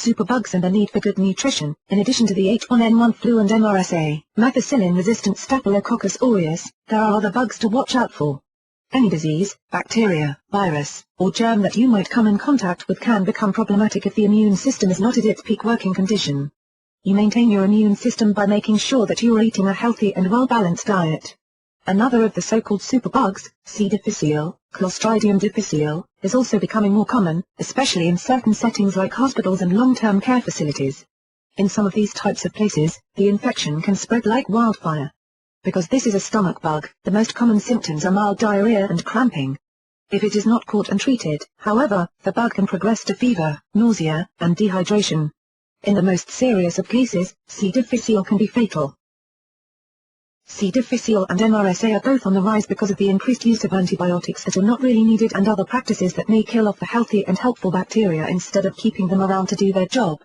superbugs and the need for good nutrition, in addition to the H1N1 flu and MRSA, methicillin-resistant Staphylococcus aureus, there are other bugs to watch out for. Any disease, bacteria, virus, or germ that you might come in contact with can become problematic if the immune system is not at its peak working condition. You maintain your immune system by making sure that you are eating a healthy and well-balanced diet. Another of the so-called superbugs, C. difficile, Clostridium difficile, is also becoming more common, especially in certain settings like hospitals and long-term care facilities. In some of these types of places, the infection can spread like wildfire. Because this is a stomach bug, the most common symptoms are mild diarrhea and cramping. If it is not caught and treated, however, the bug can progress to fever, nausea, and dehydration. In the most serious of cases, C. difficile can be fatal. C. difficile and MRSA are both on the rise because of the increased use of antibiotics that are not really needed and other practices that may kill off the healthy and helpful bacteria instead of keeping them around to do their job.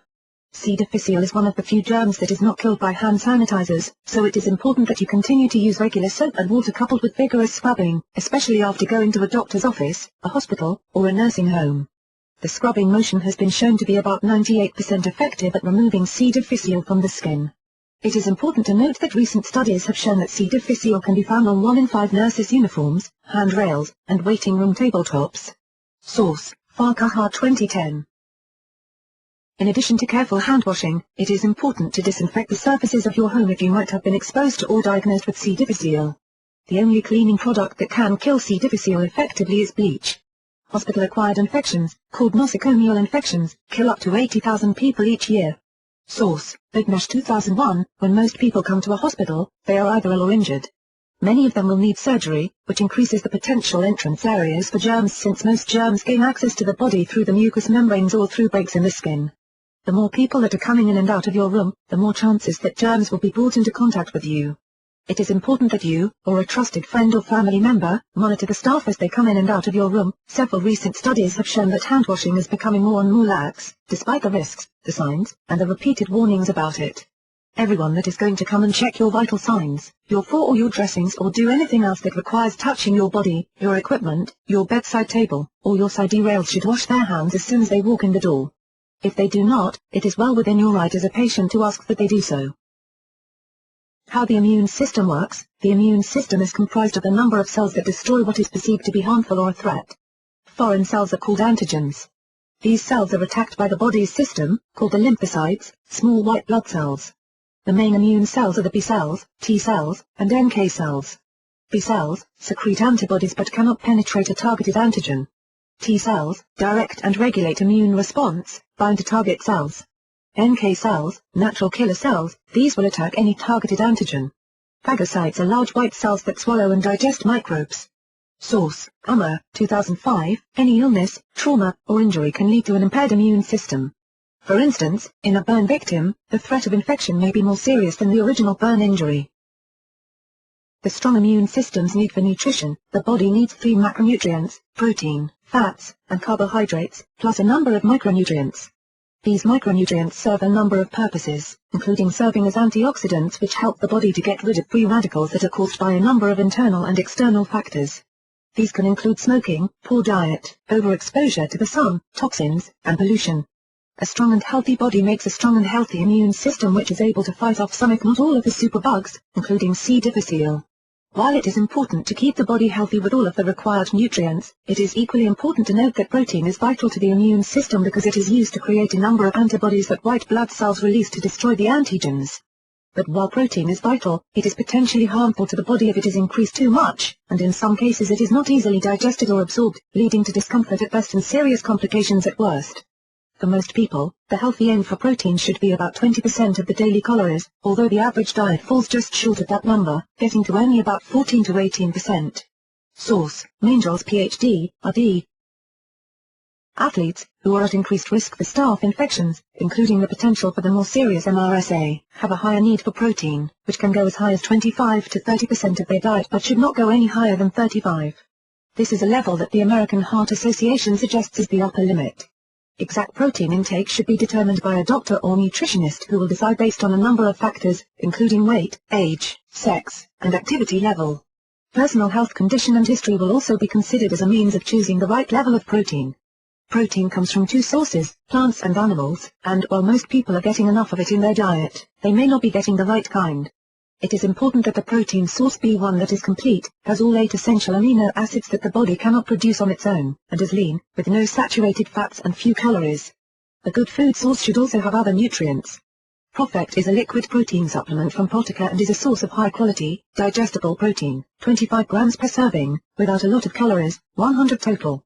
C. difficile is one of the few germs that is not killed by hand sanitizers, so it is important that you continue to use regular soap and water coupled with vigorous scrubbing, especially after going to a doctor's office, a hospital, or a nursing home. The scrubbing motion has been shown to be about 98% effective at removing C. difficile from the skin. It is important to note that recent studies have shown that C. difficile can be found on 1 in 5 nurses' uniforms, handrails, and waiting room tabletops. Source: FruiTasiaT 2010. In addition to careful hand washing, it is important to disinfect the surfaces of your home if you might have been exposed to or diagnosed with C. difficile. The only cleaning product that can kill C. difficile effectively is bleach. Hospital-acquired infections, called nosocomial infections, kill up to 80,000 people each year. Source: ProfectR 2001. When most people come to a hospital, they are either ill or injured. Many of them will need surgery, which increases the potential entrance areas for germs since most germs gain access to the body through the mucous membranes or through breaks in the skin. The more people that are coming in and out of your room, the more chances that germs will be brought into contact with you. It is important that you, or a trusted friend or family member, monitor the staff as they come in and out of your room. Several recent studies have shown that hand washing is becoming more and more lax, despite the risks, the signs, and the repeated warnings about it. Everyone that is going to come and check your vital signs, your floor or your dressings or do anything else that requires touching your body, your equipment, your bedside table, or your side rails should wash their hands as soon as they walk in the door. If they do not, it is well within your right as a patient to ask that they do so. How the immune system works. The immune system is comprised of a number of cells that destroy what is perceived to be harmful or a threat. Foreign cells are called antigens. These cells are attacked by the body's system, called the lymphocytes, small white blood cells. The main immune cells are the B cells, T cells, and NK cells. B cells secrete antibodies but cannot penetrate a targeted antigen. T cells direct and regulate immune response, bind to target cells. NK cells, natural killer cells, these will attack any targeted antigen. Phagocytes are large white cells that swallow and digest microbes. Source: ProfectR 2005. Any illness, trauma, or injury can lead to an impaired immune system. For instance, in a burn victim, the threat of infection may be more serious than the original burn injury. The strong immune system's need for nutrition. The body needs 3 macronutrients: protein, fats, and carbohydrates, plus a number of micronutrients. These micronutrients serve a number of purposes, including serving as antioxidants which help the body to get rid of free radicals that are caused by a number of internal and external factors. These can include smoking, poor diet, overexposure to the sun, toxins, and pollution. A strong and healthy body makes a strong and healthy immune system which is able to fight off some if not all of the superbugs, including C. difficile. While it is important to keep the body healthy with all of the required nutrients, it is equally important to note that protein is vital to the immune system because it is used to create a number of antibodies that white blood cells release to destroy the antigens. But while protein is vital, it is potentially harmful to the body if it is increased too much, and in some cases it is not easily digested or absorbed, leading to discomfort at best and serious complications at worst. For most people, the healthy aim for protein should be about 20% of the daily calories, although the average diet falls just short of that number, getting to only about 14 to 18%. Source: Mangels Ph.D., R.D. Athletes, who are at increased risk for staph infections, including the potential for the more serious MRSA, have a higher need for protein, which can go as high as 25 to 30% of their diet but should not go any higher than 35. This is a level that the American Heart Association suggests is the upper limit. Exact protein intake should be determined by a doctor or nutritionist who will decide based on a number of factors, including weight, age, sex, and activity level. Personal health condition and history will also be considered as a means of choosing the right level of protein. Protein comes from two sources, plants and animals, and while most people are getting enough of it in their diet, they may not be getting the right kind. It is important that the protein source be one that is complete, has all 8 essential amino acids that the body cannot produce on its own, and is lean, with no saturated fats and few calories. A good food source should also have other nutrients. ProfectR is a liquid protein supplement from Protica and is a source of high-quality, digestible protein, 25 grams per serving, without a lot of calories, 100 total.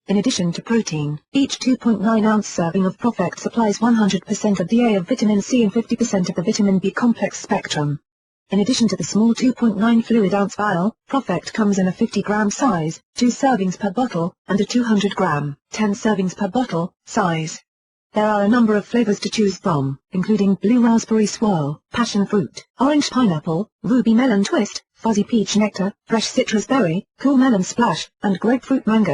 In addition to protein, each 2.9-ounce serving of ProfectR supplies 100% of the A of vitamin C and 50% of the vitamin B complex spectrum. In addition to the small 2.9 fluid-ounce vial, ProfectR comes in a 50-gram size, 2 servings per bottle, and a 200-gram, 10 servings per bottle, size. There are a number of flavors to choose from, including blue raspberry swirl, passion fruit, orange pineapple, ruby melon twist, fuzzy peach nectar, fresh citrus berry, cool melon splash, and grapefruit mango.